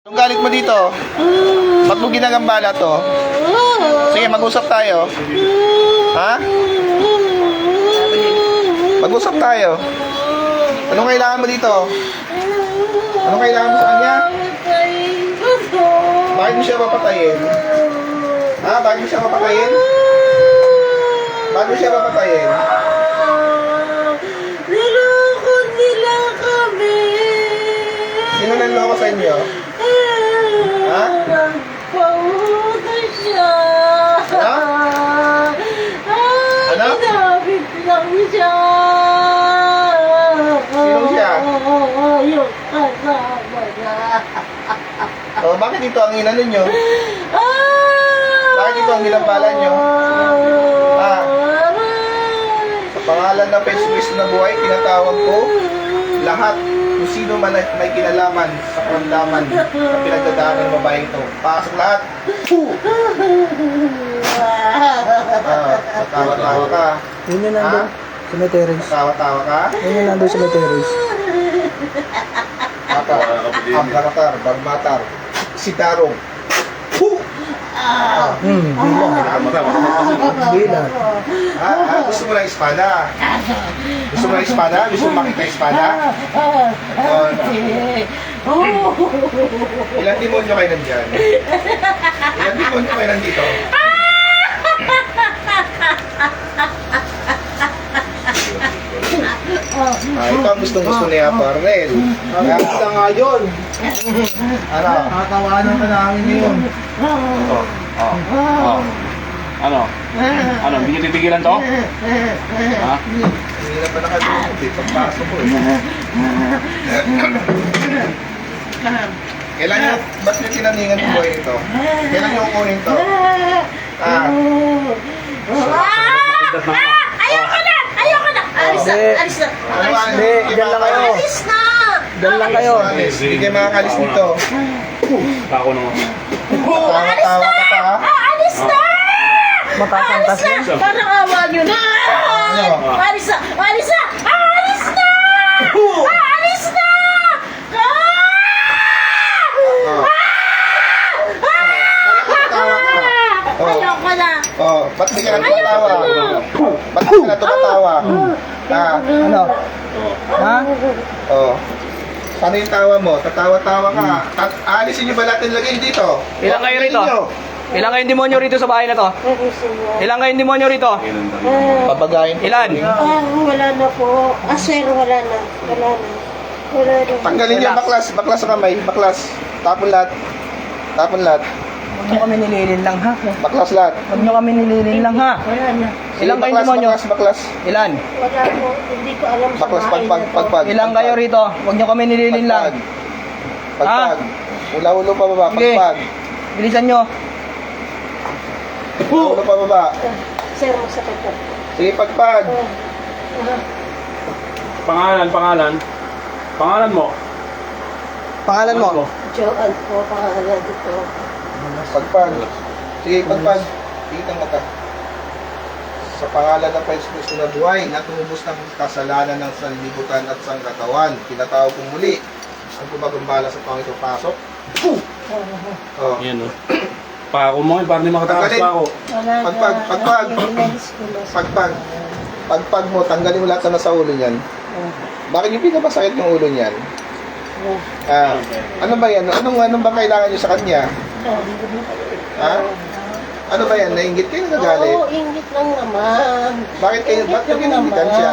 Anong galit mo dito? Ba't mo ginagambala to? Sige, mag-usap tayo. Ha? Mag-usap tayo. Anong kailangan mo dito? Anong kailangan mo sa kanya? Bakit mo siya papatayin? Ha? Bakit mo siya papatayin? Bakit mo siya papatayin? Niloko nila kami. Sino nanloko sa inyo? Ha? Nagpauto siya. Ha? Ano? Ginamit lang siya. Sino siya? Yung kasama niya. Oh, bakit ito ang inano nyo? Bakit ito ang ginambalan nyo? Ha? Sa pangalan ng Jesucristo na buhay, tinatawag ko lahat kung sino man ay may kinalaman sa karamdaman na pinagdadaanan ng babae ito. Pasok lahat. Puh! Tawa-tawa ka. Yun yung nandun sa may terrace. Tawa-tawa ka. Yun yung nandun sa may terrace. Ablakatar, Barbatar, Sitarong. Puh! Bila. Gusto mo ng espada? Gusto mo ng espada? Gusto mo makita espada? Ilang demonyo kayo nandyan? Ilang demonyo kayo nandito? Ito ang gustong-gusto niya, Parnel. Nakakita nga yun. Ano? Nakakawanan ka namin ngayon. Ano? Ano? Hindi nyo titigilan to? Ha? Hindi na pa nakalungkot eh. Pagpasok ko eh. Kailan nyo, ba't nyo tinaningan yung buhay nito? Kailan nyo kukunin to? Ayoko na! Ayoko na! Alis na! Alis na! Hindi, dyan lang kayo. Alis na! Dyan lang kayo. Hindi kayo makakalis nito. Ako naman. Tawa-tawa ka pa ha? Alis na! Matatantas Alis yan. na! Parang awa nyo na! Ano? Alis na! Alis na! Alis na! Alis na! Tawa ka. Ayoko na! Oh, ba't di ka na tumatawa? Ba't di ka na tumatawa? Ano? Ha? Oh. Paano yung tawa mo? Tatawa-tawa ka. Aalisin nyo ba lahat yung lagay dito? Ilang kayo rito? Ninyo. Ilang kayong demonyo rito sa bahay na to? Ilang kayong demonyo rito? Papagayin. Ilan? Wala na po. Sir, wala na. Wala na. Wala na. Tanggalin nyo, baklas. Baklas sa kamay. Baklas. Tapon lahat. Tapon lahat. Huwag nyo kami nililin lang ha. Baklas lahat. Huwag nyo kami nililin lang ha. Wala na. Ilang kayong baklas, demonyo? baklas, baklas. Ilan? Wala po. Hindi ko alam sa Baklas, bahay pagpag, na to. pagpag. Ilang kayo rito? Huwag nyo kami nililin lang. Pagpag. Ula-ulo pa baba. Sige. Pagpag. Bilisan nyo. Ula-ulo pa baba. Sir, masakit po. Sige, pagpag. Pangalan. Pangalan mo. Pangalan mo? Joan po, pangalan dito. Pagpag. Sige, pagpag. Tingnan mo ka. Sa pangalan ng Jesucristo na buhay, na tumubos ng kasalanan ng sanlibutan at sangkatawan, tinatawag kong muli ang gumagambala sa Panginoon pasok. Oh. Yan o. Pako mo, para hindi makatakas pa ako. Wala na. Pagpag, pagpag. Inalis ko na sa- Pagpag. Pagpag mo, tanggalin mo lahat na nasa ulo niyan. Bakit yung pinapasakit yung ulo niyan? Ano ba yan? Anong ba kailangan nyo sa kanya? Ha? Ano ba yan? Nainggit kayo, nagagalit? Oo, ingit lang naman. Bakit kayo, ba't nyo kinanggitan siya?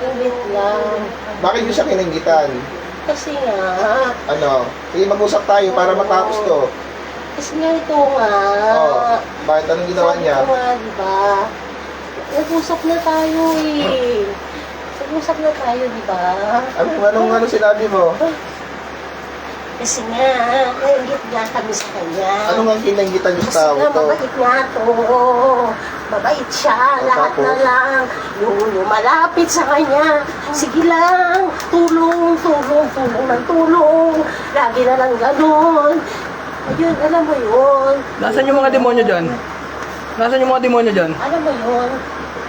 Ingit lang. Bakit nyo siya kinanggitan? Kasi nga, Ano? Sige, mag-usap tayo para matapos to. kasi nga ito nga. Oh, bakit anong ginawa Sabi niya? ko nga, diba? Nag-usap na tayo eh. Nag-usap na tayo, diba? Anong sinabi mo? Kasi nga, naingit nga kami sa kanya. Ano nga kinanggitan nyo Kasi sa tao nga, to? mabait nga to. Mabait siya, lahat na lang. Yung lumalapit sa kanya, sige lang, tulong, tulong, tulong ng tulong. Lagi na lang ganun. Ayun, alam mo yun. Nasaan yung mga demonyo dyan? Nasaan yung mga demonyo dyan? Alam mo yun.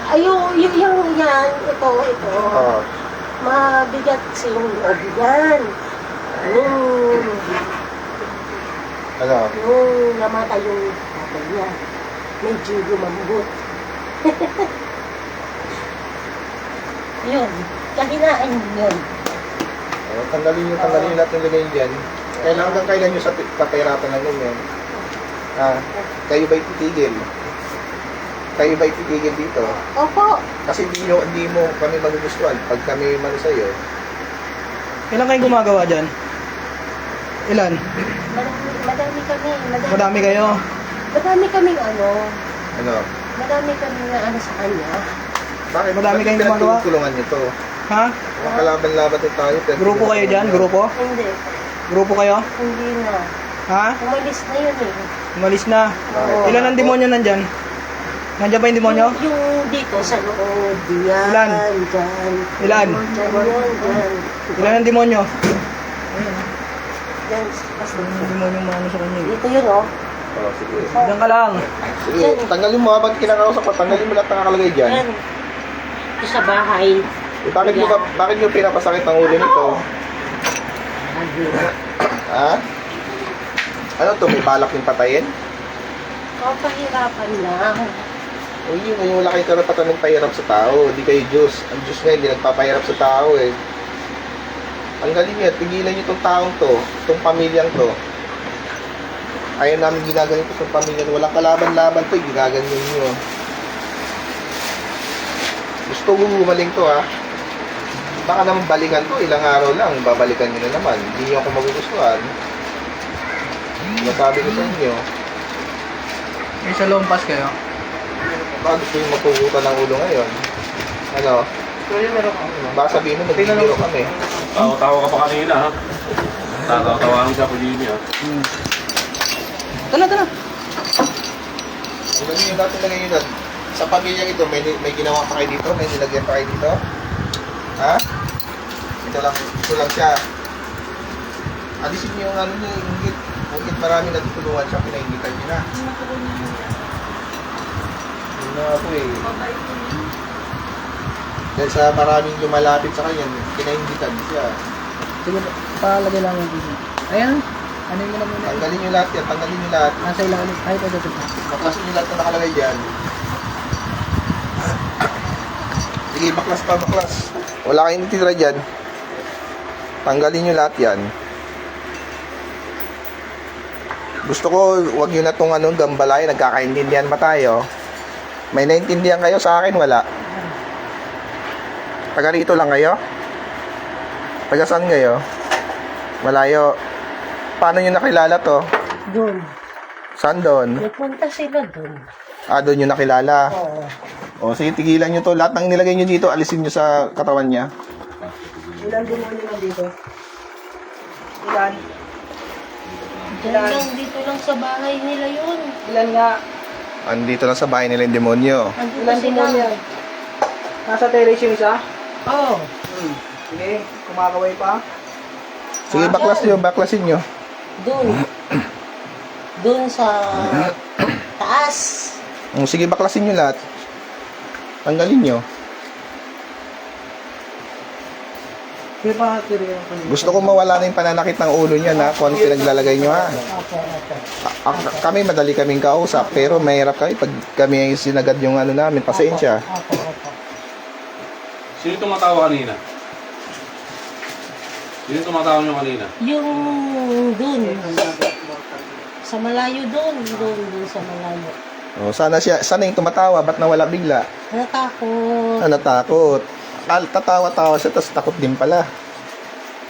Ayun, yung yan, ito. Oh. Mabigat kasi yung loob yan. Ano? Nung namatay yung tatay niya, medyo lumambot. Yun, kahinaan yun. Tanggalin nyo lahat ng lagay dyan. Kailangan hanggang kailan nyo sa papahirapan lang yun. Kayo ba'y titigil? Kayo ba'y titigil dito? Opo. Kasi hindi mo kami magugustuhan pag kami mano sa'yo. Ilan kayong gumagawa dyan? Ilan? Madami kami. Madami kayo. Madami kaming ano. Ano? Madami kaming ano sa kanya. Bakit? Madami kayong gumagawa? Tulungan nyo to. Ha? Mga kalaban-laban din tayo. Grupo kayo dyan? Grupo? Hindi. Grupo kayo? Hindi na. Ha? Umalis na yun eh. Umalis na. Oo. Ilan ang demonyo nandyan? Nandyan ba yung demonyo? Yung dito sa loob. Yan. Ilan? Dyan. Ilan? Dyan. Ilan ang demonyo? Dyan. Yung demonyo maano sa kanya. Dito yun oh. Oh, sige. Diyan ka lang. Sige, tanggalin mo habang kinakausap ko. Tanggalin mo lahat ng nakalagay dyan. Yan. Ito sa bahay. Bakit nyo pinapasakit ang ulo nito? Ha? Ano to? May balak yung patayin? Kapahirapan lang. O yun, yung wala kayong karapatan ng pahirap sa tao. Hindi kayo Diyos. Ang Diyos nga hindi nagpapahirap sa tao eh. Tanggalin nyo at pigilan nyo itong taong to, itong pamilyang to. Ayaw namin ginaganyan ito sa pamilya. Walang kalaban-laban to, ginaganyan nyo. Gusto ko gumaling to ha. Baka naman balikan to, ilang araw lang, babalikan nyo na naman. Hindi nyo ako magugustuhan. Masabi ko sa inyo. May salompas kayo? Baka gusto yung matugutan ng ulo ngayon. Ano? Baka sabihin mo, nagbibiro kami. Tawa-tawa ka pa kanina, ha? Tatawa-tawa siya po Jimmy, ha? Tala. Kung ano yung natin lagay yun, sa pamilyang ito, may ginawa pa kayo dito? May nilagyan pa kayo dito? Ha? Ito lang siya. Alisin niyo yung ano niya, ingit. Ingit marami natutulungan siya, pinaingitan niyo na. Yun na ako eh. Dahil sa maraming lumalapit sa kanya, pinaingitan siya. Sige, palagay lang yung video. Ayan. Ano yung muna? Tanggalin niyo lahat yan, tanggalin niyo lahat. Nasa ilalim. Ay, ito. Baklasin niyo lahat na nakalagay dyan. Sige, baklas pa, baklas. Wala kayong natitira dyan. Tanggalin nyo lahat yan. Gusto ko, wag nyo na itong gambalay. Nagkakaintindihan ba tayo? May naintindihan kayo sa akin? Wala. Taga rito lang kayo? Taga saan kayo? Malayo. Paano nyo nakilala to? Doon. Saan doon? Nagpunta sila doon. Doon nyo nakilala. Oo. O, sige, tigilan nyo to. Lahat ng nilagay nyo dito, alisin nyo sa katawan niya. Ilan demonyo nandito? Ilan? Diyan lang, dito lang sa bahay nila yun. Ilan nga? Andito lang sa bahay nila yung demonyo. Andito Ilan sila. demonyo? Nasa terrace yung isa? Oo. Sige, kumakaway pa. Sige, baklasin nyo. Doon. Doon sa taas. Sige, baklasin nyo lahat. Tanggalin nyo. Sige pa, tiri yung kanina. Gusto ko mawala na yung pananakit ng ulo niya na kung ano pinaglalagay nyo ha. Kami, madali kaming kausap, pero mahirap kami pag kami yung sinagad yung namin. Pasensya. Sino tumatawa kanina? Sino tumatawa nyo kanina? Yung doon. Sa malayo doon. Doon sa malayo. Sana yung tumatawa, ba't nawala bigla? Natakot. Natakot. Tatawa-tawa siya, tapos takot din pala.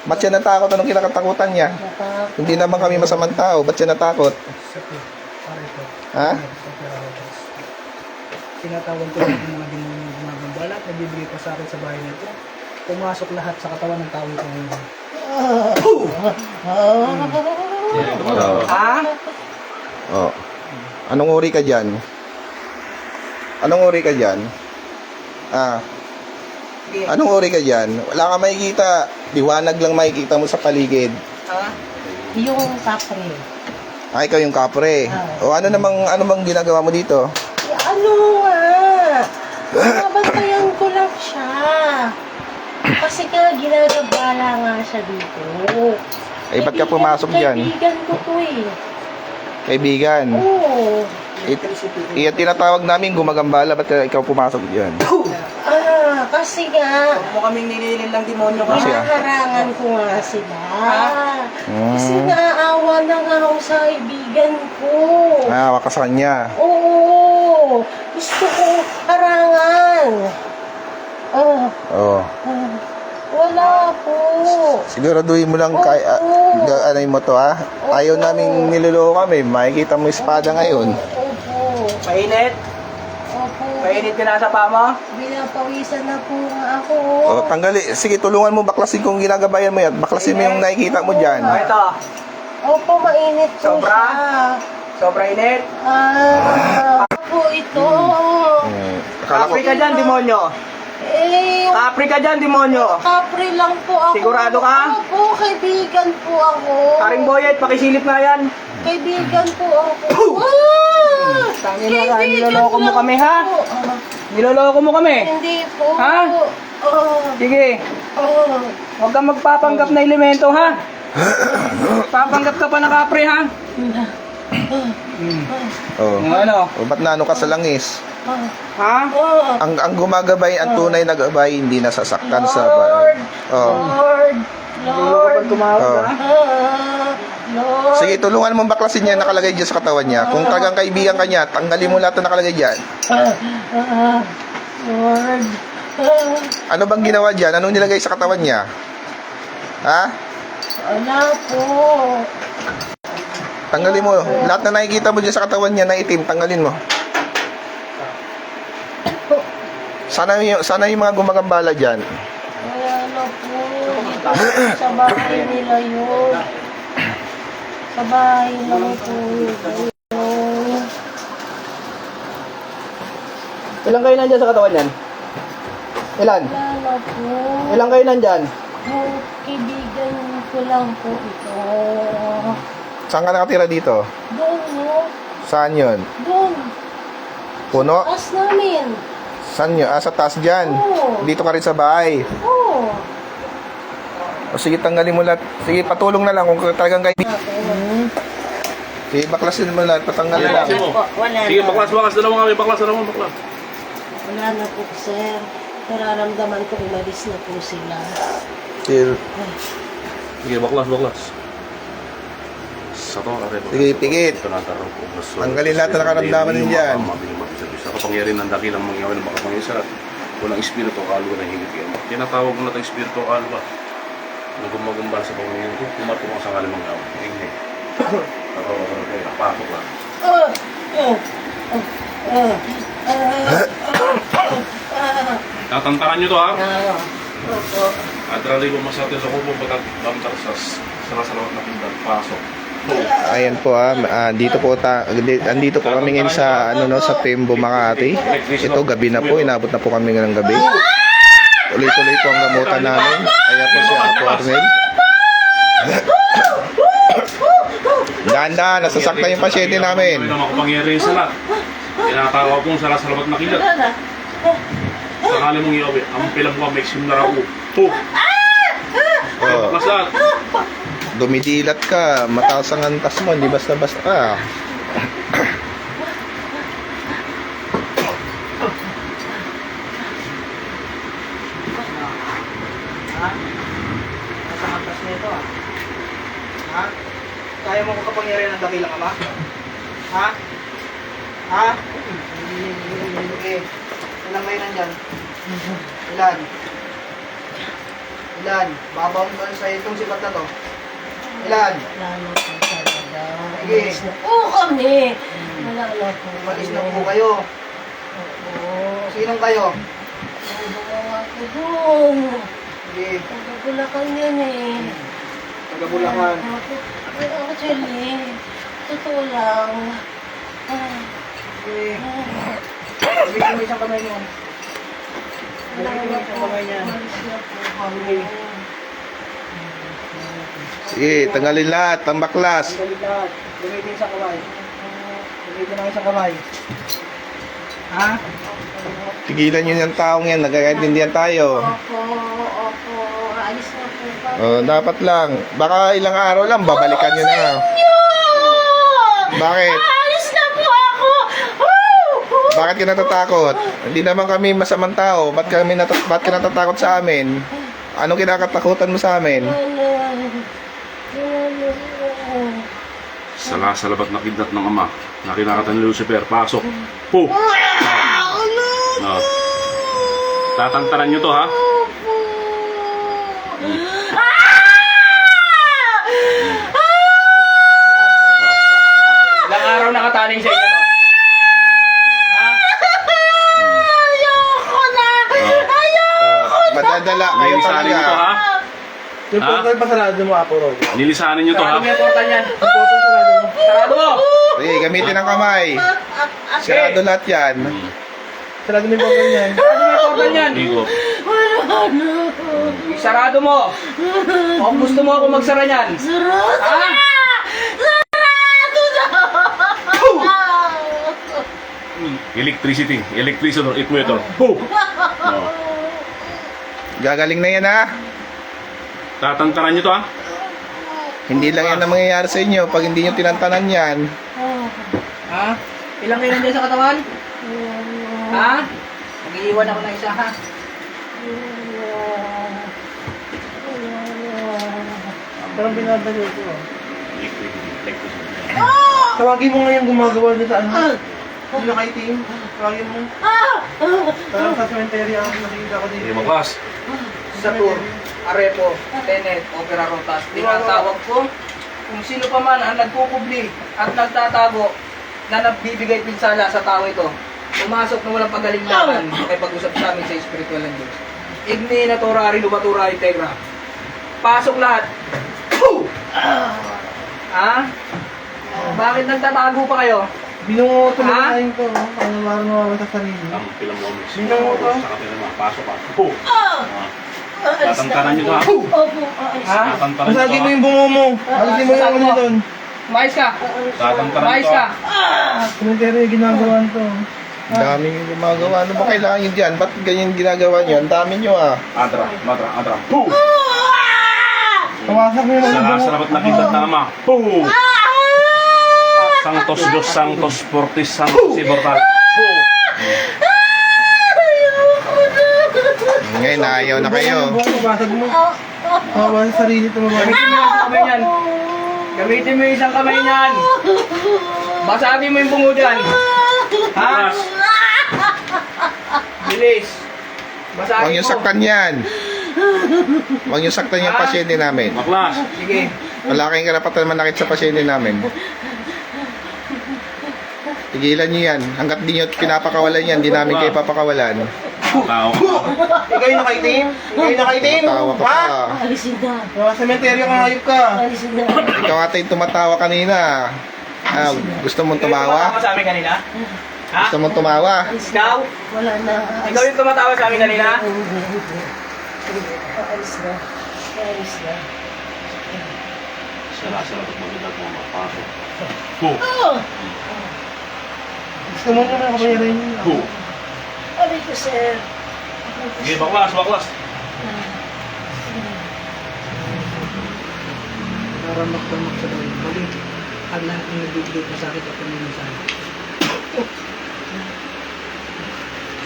Ba't siya natakot? Anong kinakatakutan niya? Natakot. Hindi naman kami masamang tao, ba't siya natakot? Ha? Tinatawag ko yung mga demonyo gumagambala at nagbibigay pa sa akin sa bahay nito. Pumasok lahat sa katawan ng tao ito ngayon. Ha? Oh. Anong uri ka dyan? Anong uri ka dyan? Anong uri ka dyan? Wala ka makikita. Liwanag lang makikita mo sa paligid. Ha? Yung kapre. Ikaw yung kapre. O ano bang ginagawa mo dito? Ano nga? Nabantayan ko lang siya. Kasi nga ginagabala nga siya dito. Ba't ka pumasok dyan? Kaibigan ko to eh. Kaibigan. Oo. Iyan tinatawag namin gumagambala. Ba't ikaw pumasok dyan? Kasi nga, Huwag mo kaming nilililang demonyo ka. Kasi hinaharangan ko nga sila. Mm. Kasi naawa na nga ako sa kaibigan ko. Naawa ka sa kanya. Oo. Gusto ko harangan. Oo. Wala po. Siguraduhin mo lang ano mo to ha. Ayaw naming niloloko kami. Makikita mo yung espada ngayon. Opo. Mainit? Opo. Mainit ka na sa pama? Binapawisan na po nga ako. O, tanggali. Sige, tulungan mo baklasin kung ginagabayan mo yan. Baklasin mo yung nakikita mo dyan. Ito. Opo, mainit po Sobra? siya. Sobra init? Po ito. Akala ko, Kapri ka dyan, demonyo. Kapri ka dyan, demonyo. Kapre lang po ako. Sigurado ka? Opo, kaibigan po ako. Karing Boyet, pakisilip nga yan. Kaibigan po ako. Tangin na ka, niloloko mo kami ha? po. Niloloko mo kami. Hindi po. Ha? Sige, huwag kang magpapanggap na elemento ha? Papanggap ka pa na kapre ha? oh. Ano? O, ba't naano ka sa langis? Ha? Ang gumagabay, ang tunay na gabay, hindi nasasaktan sa... Lord. Oh. Lord. Lord. Tumawag Oh. ha? Lord. Sige, tulungan mong baklasin niya nakalagay dyan sa katawan niya. Kung tagang kaibigan ka niya, tanggalin mo lahat na nakalagay dyan. Lord. Ano bang ginawa dyan? Anong nilagay sa katawan niya? Ha? Wala po. Tanggalin mo. Lahat na nakikita mo dyan sa katawan niya na itim, tanggalin mo. Sana yung mga gumagambala dyan. Wala na po. Sa bahay nila yun. Sa bahay lang po yun. Ilan kayo nandyan sa katawan yan? Ilan? Wala na po. Ilan kayo nandyan? Yung kaibigan ko lang po ito. Saan ka nakatira dito? Doon, no? Saan yun? Doon. Puno? Taas namin. Saan yun? Ah, sa taas dyan. Oo. Dito ka rin sa bahay. Oo. O sige, tanggalin mo lahat. Sige, patulong na lang kung talagang kaibigan. Sige, baklasin mo lahat. Patanggalin lang. Wala Sige, na. baklas na naman kami, baklas na naman, baklas. Wala na po, sir. Nararamdaman ko umalis na po sila. Sige, Sige, baklas. Sa to, are po. Sige, pikit. Tanggalin lahat na nakaramdaman din dyan. Sa kapangyarihan ng dakilang mangyawan ng makapangyarihan at walang espiritu o alwa na hingit kayo. Tinatawag mo na itong espiritu o alwa na gumagumbal sa pangyayan ko, pumatong ang sangalang mangyawan. Hingit. Pero, napasok lang. Tatantakan nyo to ha. At rally ko masatin sa kubo bagat bantar sa salasalawat na pindan. Pasok. ayan po dito po andito po kami ngayon sa sa Tembo Makati. Ito gabi na po, inabot na po kami ng gabi. Tuloy-tuloy po ang gamutan namin. Ayan po si Apo Arnel. Ganda, nasasaktan yung pasyente namin. Kami na makapangyarihan sa lahat. Tinatawag kong salasalawat na kilat. Sakali mong iawi, ang pilang mga maximum na raw. Oh, Baklas lahat. dumidilat ka, mataas ang antas mo, hindi basta-basta ka. Nasa kantas nito ah. Ha? Kaya mo kung kapangyarihan ng dakilang ama? Ha? Ha? Okay. Ilan kayo nandyan? Ilan? Ilan? Babaw mo sa itong sipat na to? Ilan? Wala na po talaga. Sige. Umalis na po kami. Wala na po. Umalis na po kayo. Oo. Sinong kayo? Ang gumawa ko doon. Sige. Pagkagulakan yan eh. Taga-Bulacan. Actually, totoo lang. Sige. Gamitin mo isang kamay niyo. Gamitin mo isang kamay niya. Umalis na po kami. Sige, tanggalin lahat, ang baklas. Galit lahat. Gamitin isang kamay. Gamitin ang isang kamay. Ha? Tigilan nyo yung taong yan, nagkakaintindihan tayo. Opo. Alis na po kami. Dapat lang, baka ilang araw lang, babalikan nyo na. Bakit? Alis na po ako! Bakit ka natatakot? Hindi naman kami masamang tao. Ba't ka natatakot sa amin? Anong kinakatakutan mo sa amin? Salabat na kidlat ng ama. Na kinakatan ni Lucifer. Pasok. Po! Tatantaran nyo to, ha? Ilang araw nakataning sa inyo to? Ha? Ayoko na! Madadala kayo Nilisanin nyo to, talaga. ha? Yung portal pa sarado mo, Apo Rod. Nilisanin nyo to, ha? Sarado mo yung portal niyan. Yung portal sarado mo. Sarado mo! Sige, gamitin ang kamay. Sirado lahat yan. Sarado mo yung portal niyan. Sarado mo yung portal niyan. Ligo. Sarado mo. O gusto mo ako magsara niyan? Ha? Electricity. Equator. Po! Oh. Gagaling na yan ha. Tatantaran nyo to, ha? Hindi lang yan ang mangyayari sa inyo pag hindi nyo tinantanan yan. Ha? Ilang kayo nandiyan sa katawan? Ha? Mag-iiwan ako ng isa, ha? Parang binabalo ko. Electricity. Tawagin mo nga yung gumagawa dito sa ano. Yung nakaitim. Tawagin mo. Parang sa cemetery ako nakikita ko Hindi dito. mo, class. Satur, Arepo, Tenet, Opera Rotas. Tinatawag ko kung sino pa man ang nagkukubli at nagtatago na nagbibigay pinsala sa tao ito. Pumasok na walang pagalinlangan ay pag-usap sa amin sa spiritual ng Diyos. Igni na Torari, Lubatura, Integra. Pasok lahat. Ha? Bakit nagtatago pa kayo? Binungoto mo Ha? na yun to. Ano parang nawawa sa sarili. Ang pilang mo, miss. Sino mo to? Sa kapila mo. Pasok, ha? Po! Tatantaran nyo to, ha? Ha? Tatantaran nyo to, Masagin mo ha? yung bungo mo. Alisin mo yung ano niya doon. Mais ka! Tatantaran nyo Mais to, ka! ha? Cemetery yung ginagawa to. Ang daming gumagawa. Ano ba kailangan nyo dyan? Ba't ganyan ginagawa nyo? Ang dami nyo ah. Adra. Po! Tawasak mo yung mga bungo. Salabat na kidlat ng ama. Po! Santos Dos Santos Fortis Santos Immortal. Po! Ngayon, ayaw na kayo. Basag mo. Kawawa sa sarili ito mga. Gamitin mo yung isang kamay niyan. Gamitin mo yung isang kamay niyan. Basabi mo yung bungo dyan. Ha? Class. Bilis. Basabi Huwag nyo mo. saktan yan. Huwag nyo saktan yung pasyente namin. Maklas. Sige. Wala kayong karapatan manakit sa pasyente namin. Tigilan nyo yan. Hanggat di nyo pinapakawalan yan, di namin kayo papakawalan. Tao. Ikaw yung nakaitim? Ikaw yung nakaitim? Tumatawa ka Ha? pa. Alisin na. Sa cemetery ka ngayop ka. Alisin na. Ikaw ata yung tumatawa kanina. Ah, gusto mong tumawa? Ikaw yung tumatawa sa amin kanina? Ha? Gusto mong tumawa? Ikaw? Wala na. Ikaw yung tumatawa sa amin kanina? Alis na. Alis na. Salabat na kidlat ng ama. Pasok. Po! Gusto mo naman kabayaran yun. Po! Alis ko, sir. Sige, baklas. Naramak-damak sa dalit. Mali. Ang lahat ng nagbibigay ng sakit at pamimisan.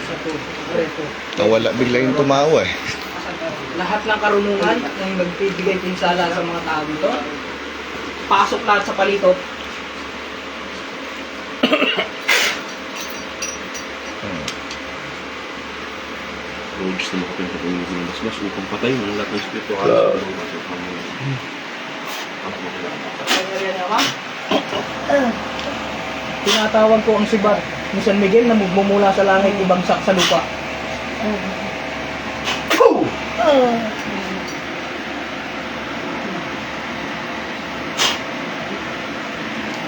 Sa to, Arepo. Nawala bigla yung tumawa eh. Lahat ng karunungan ng nagbibigay pinsala sa mga tao dito. Pasok lahat sa palito. Lords na makapinta kong yung binabasbas upang patay ng lahat ng spirito alam sa mga masok ng mga ang kumakailangan. Pangyarihan niya, ma'am. Tinatawag ko ang sibar ni San Miguel na mumula sa langit ibagsak sa lupa.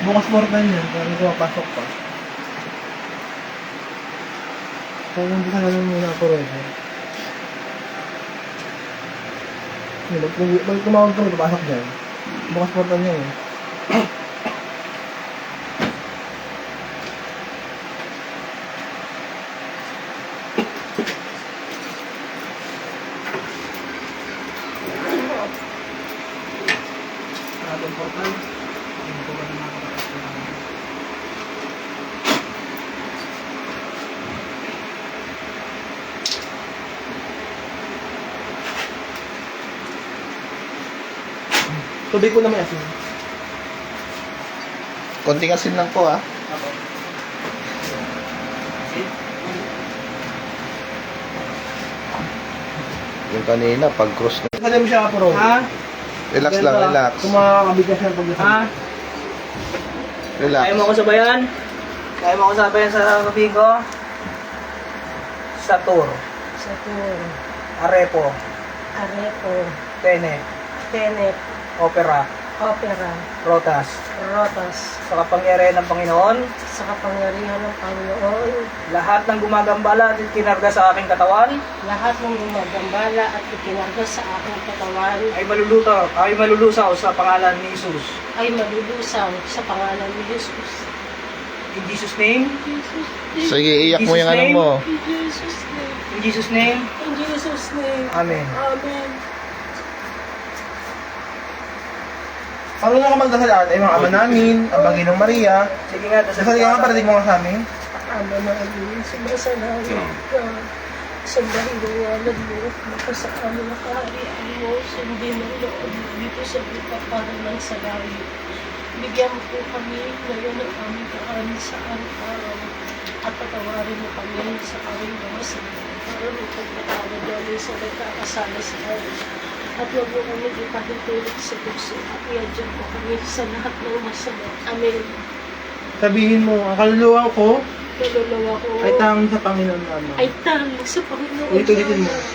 Bukas portal niya. Parang pumapasok pa. Kung hindi ka naman muna ako rin. Pag tumawag ka, papasok dyan. Bukas portal niya eh. Maraming portal. Hindi ko ba na makakapagpapalala? Tubig po na may asin. Konting asin lang po, ah. Yung kanina, pag-cross na. Kaya mo siya kapuro. Ha? Relax lang, relax. Kung makakabigyan siya ng pagdating. Ha? Relax. Kaya mo ako sabayan? Kaya mo ako sabayan sa sabihin ko? Satur, Satur, Arepo, Arepo, Tenet, Tenet, Opera, Opera, Rotas, Rotas, sa kapangyarihan ng Panginoon, sa kapangyarihan ng Panginoon, lahat ng gumagambala at kinarga sa aking katawan lahat ng gumagambala at ikinarga sa aking katawan ay malulusaw sa pangalan ni Jesus. ay malulusaw sa pangalan ni Jesus. In Jesus' name, Jesus, Sige, iyak mo yung ano mo. in Jesus' name, in Jesus' name, in Jesus' name. Amen. Amen. Marunong ka magdasal ate, mga ama namin, ang Panginoong Maria. Sige nga, dasal Dasal ka nga para di mo nga sa amin. Ama namin, sumasalangit ka. Sambahin mo nga nagbuot mo ka sa amin na kaharian mo. Sundin ang loob mo dito sa lupa para lang sa langit. Bigyan mo po kami ngayon ng aming kakanin sa araw-araw. At patawarin mo kami sa aming mga sila. Para mo pagpatawad namin sa nagkakasala sa amin. At huwag mo kami ipahintulot sa puso. At iadyan mo kami sa lahat ng masama. Amen. Sabihin mo, ang kaluluwa ko Kaluluwa ko ay tanging sa Panginoon naman. ay tanging sa Panginoon Ulit-ulitin mo. lamang.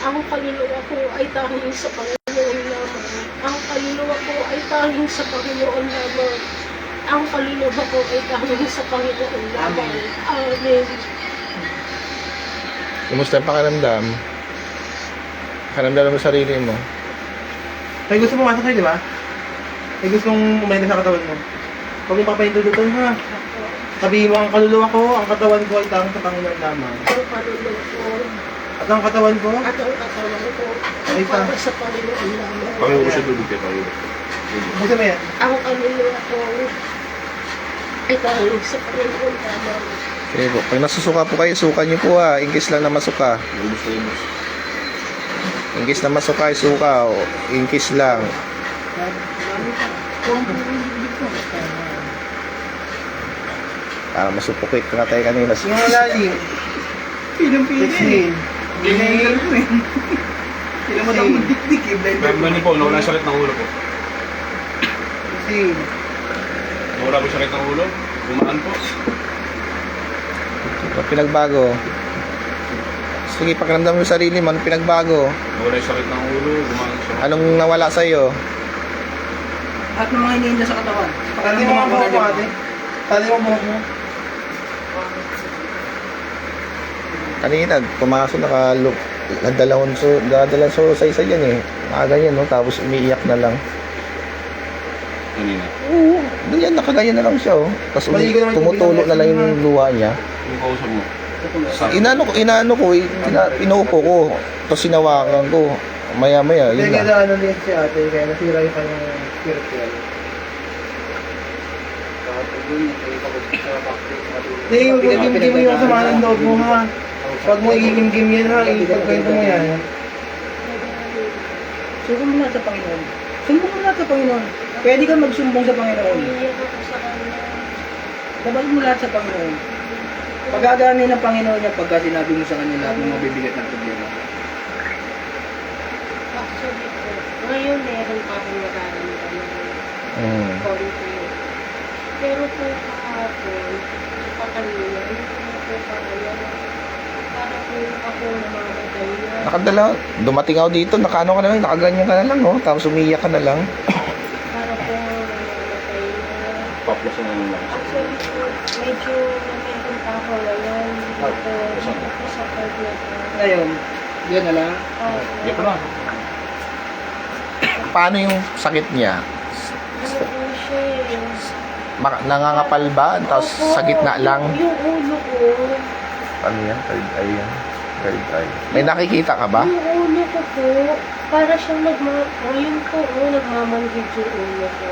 Ang kaluluwa ko ay tanging sa Panginoon lamang. Ang kaluluwa ko ay tanging sa Panginoon lamang. Ang kaluluwa ko ay tanging sa Panginoon lamang. Amen. Kumusta ang pakiramdam? Pakiramdam mo sarili mo. May gusto mong masakay, di ba? May gusto mong umayin sa katawan mo. Huwag mong papahintulutan ha. Sabihin mo, ang kaluluwa ko, ang katawan ko ay tanging sa Panginoon lamang. Ang kaluluwa ko At ang katawan ko, at ang katawan ko ay Ay, para sa Panginoon lamang. Panginoon siya tubig kay Panginoon. gusto mo yan? Ang kaluluwa ko ay tanging sa Panginoon lamang. Sige po, pag nasusuka po kayo, suka niyo po, ha. Ingkis lang na masuka. Lubos na lubos. Ingkis na masuka, suka. O, ingkis lang. Para masupukit ka na tayo kanina. Yung malalim. Pilang-piling. Pinahilan ko eh. Sila mo daw magdikdik eh. Mani po, nawala yung sakit ng ulo po. Kasi, Nawala po yung sakit ng ulo. Gumaan po. Ano pinagbago? Sige, pakiramdam mo yung sarili mo. Ano pinagbago? Nawala yung sakit ng ulo. Gumaan siya. Anong nawala sa'yo? At ng mga iniinda sa katawan. tali mo nga buhok mo ate. Tali mo buhok mo. Kanina, pumasok nadalawang so sa isa yan eh. Nakaganyan, no? Tapos umiiyak na lang. Kanina. Oo. Ganyan, nakaganyan na lang siya, oh. Tapos Maligo naman yung tumutulo na lang yung luha niya. Yung kausap mo. Inaano ko, pinupo ko. Tapos sinawakan ko. Maya-maya, Kaya yun na. kaya ano din si ate, kaya nasira yung kanyang spiritual. Hindi, huwag mo gim-gim yung sama ng loob mo ha. Huwag mo igim-gim yan ha, ipagkwento mo yan. Sumbong mo lahat sa Panginoon. Sumbong mo lahat sa Panginoon. Pwede kang magsumbong sa Panginoon. Umiiyak ako sa kanya. Labag mo lahat sa Panginoon. Pagkaganin ng Panginoon niya pagka sinabi mo sa kanya lahat ng mabibigat na problema. Actually po, ngayon meron pa akong nararamdaman konti. Pero po kahapon, sa kanina, hindi po pa kaya. Para po ako namamatay na. Nakadala, dumating ako dito, nakaano ka na lang, nakaganyan ka na lang, no? Tapos umiiyak ka na lang. Para po namamatay na. Paplos na lang. Actually po, medyo meron pa ako ngayon. Dito po sa part na to. Ngayon, yan na lang. Opo. Yan pa lang. Paano yung sakit niya? Ano po siya eh. Nangangapal ba? Tapos Opo, sa gitna lang? Yung ulo ko. Ano yan? Third eye yan. Third eye. May nakikita ka ba? Yung ulo ko po, para siyang ngayon po, nagmamanhid yung ulo ko.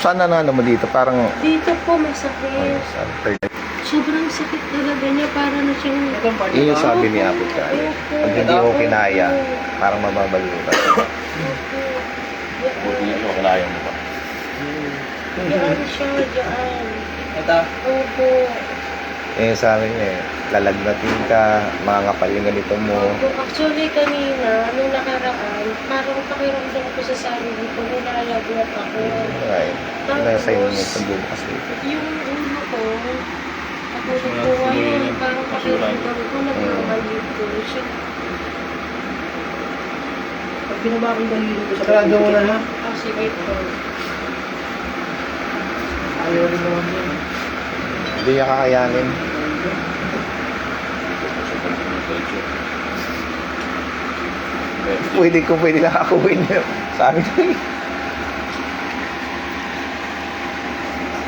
Saan na ano mo dito? Parang, Dito po, masakit. third eye. Sobrang sakit talaga niya, para na siyang... Itong part Yun yung na to. sabi ni Apple Kaya. Pag hindi ko kinaya, parang mamabaliw ka. Opo. Buti ayaw mo ba? Diyan siya, diyan. Ito. Opo. Eh, sabi niya lalagnatin ka, mga yung ganito mo. Opo. Actually, kanina, nung nakaraan, parang pakiramdam ko sa sarili ko, nilalagnat ako. Ay, nasa inyo yung pagbubukas dito. Yung ulo ko, ako po ngayon, parang pakiramdam ko, nagmamalit ko siya. Pag binaba ko yung daliri ko sa Sarado mo na ha. Kasi wait po. Ayaw rin naman yun. Hindi niya kakayanin. Pwede lang ako winner. Sabi ko eh.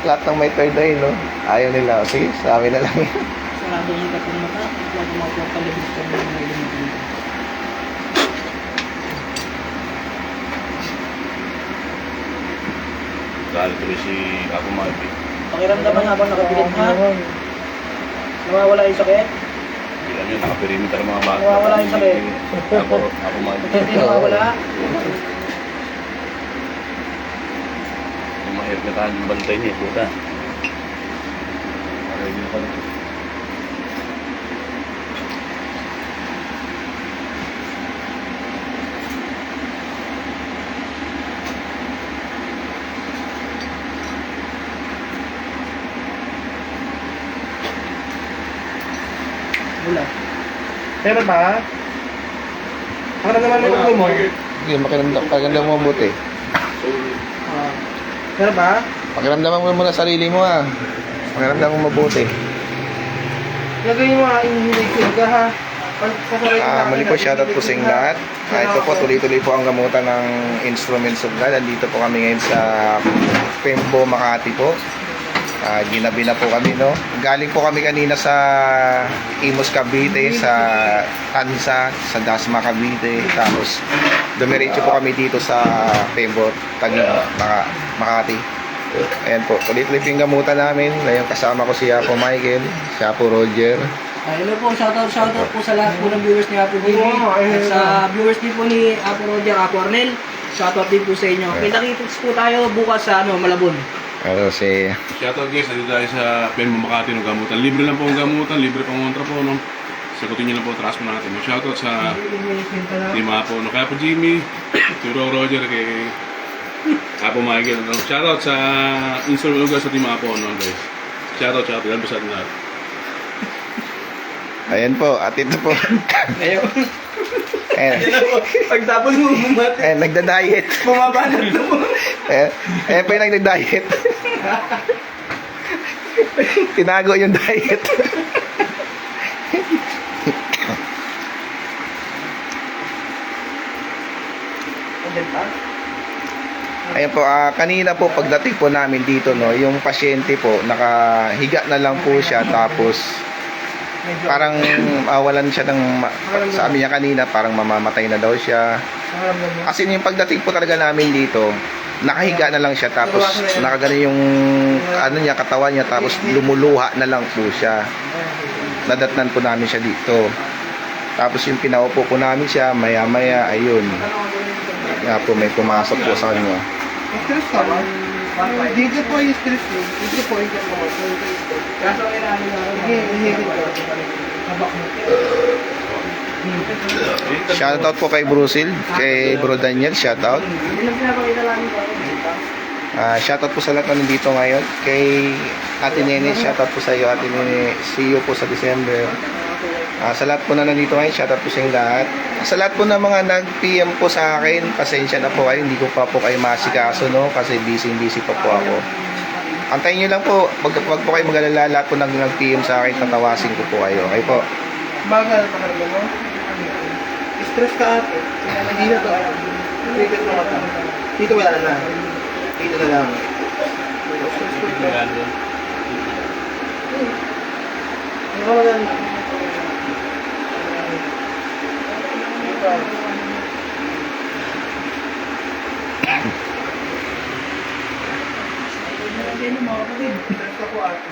Lahat ng may third eye, no? Ayaw nila. Sige, sabi na lang yun. sarado yung tatlong mata. Huwag mo ako palibig ka ng mga lumibig. Dahil tuloy si Apo Mike. Pakiramdaman habang nakapilit ha. Nawawala yung sakit. Hindi lang yun, nakaperimeter mga bata. Nawawala yung sakit. Apo Mike. Hindi nawawala. Yung mahirap na tahan yung bantay niya, puta. Ready na pala. Wala. Pero ba? Ano naman ang ulo mo? Hindi, pakiramdam mo mabuti. Pero ba? Pakiramdaman mo muna sarili mo, ah. Pakiramdam mo mabuti. Lagay mo nga inhilay ko ka ha. Muli po, shoutout po sa inyong lahat. Ito po, tuloy-tuloy po ang gamutan ng instruments of God. Andito po kami ngayon sa Pembo, Makati po. Ginabi na po kami, no? Galing po kami kanina sa Imus, Cavite, sa Tansa, sa Dasma, Cavite. Tapos, dumiretso po kami dito sa Pembo, Taguig, Makati. Ayan po, tuloy-tuloy po yung gamutan namin. Ngayon kasama ko si Apo Michael, si Apo Roger. Hello po, shoutout po sa lahat po ng viewers ni Apo Jimmy. At sa viewers din po ni Apo Roger, Apo Arnel. Shoutout din po sa inyo. Kita-kits po tayo bukas sa Malabon. Ano si... Shoutout guys, nandito tayo sa Pembo Makati ng gamutan. Libre lang po ang gamutan, libre pang kontra po, no? Sagutin nyo lang po, trust mo natin. Shoutout sa Team Apo, no? Kaya po Jimmy, Turo Roger, kay Apo Michael, no? Shoutout sa Instagram Ugas sa Team Apo, no guys? Shoutout, lang po sa atin lahat. Ayan po, at ito po. Ayaw. Ayan. Pagtapos mo bumati, Ayan, nagda-diet. bumabanat na po. Ayan po yung nagda-diet. Tinago yung diet. Ayan po, kanina po pagdating po namin dito, no, yung pasyente po, nakahiga na lang po siya, tapos parang awalan siya ng, sabi niya kanina, parang mamamatay na daw siya. Kasi yung pagdating po talaga namin dito, nakahiga na lang siya, tapos nakagano yung ano niya, katawan niya, tapos lumuluha na lang po siya. Nadatnan po namin siya dito. Tapos yung pinaupo po namin siya, maya-maya, ayun. Nga po, may pumasok po sa kanya. Stress ka ba? Dito po yung stress mo. Dito po yung stress mo. Kaso kailangan na Hihigit ka. Habak mo. Shoutout po kay Brusil, kay Bro Daniel, shoutout. Hindi na pinapakita lang ko. Shoutout po sa lahat na nandito ngayon. Kay Ate Nene, shoutout po sa iyo, Ate Nene. See you po sa December. Sa lahat po na nandito ngayon, shoutout po sa inyong lahat. Sa lahat po na mga nag-PM po sa akin, pasensya na po kayo, hindi ko pa po kayo masikaso, no? Kasi busy pa po ako. Antayin nyo lang po, wag po kayo mag-alala, lahat po nag-PM sa akin, tatawasin ko po kayo. Okay po? Bagal pa ka mo. Stress ka ate. Hindi na to. Hihigit mo ka. Dito wala na. Dito na lang. Ano ba maganda? Stress ako ate.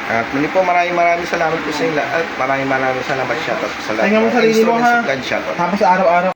At muli po, maraming salamat po sa inyo lahat. Maraming salamat, shoutout sa lahat. Tingnan mo sarili mo, ha? Instruments of God, shoutout. Tapos araw-araw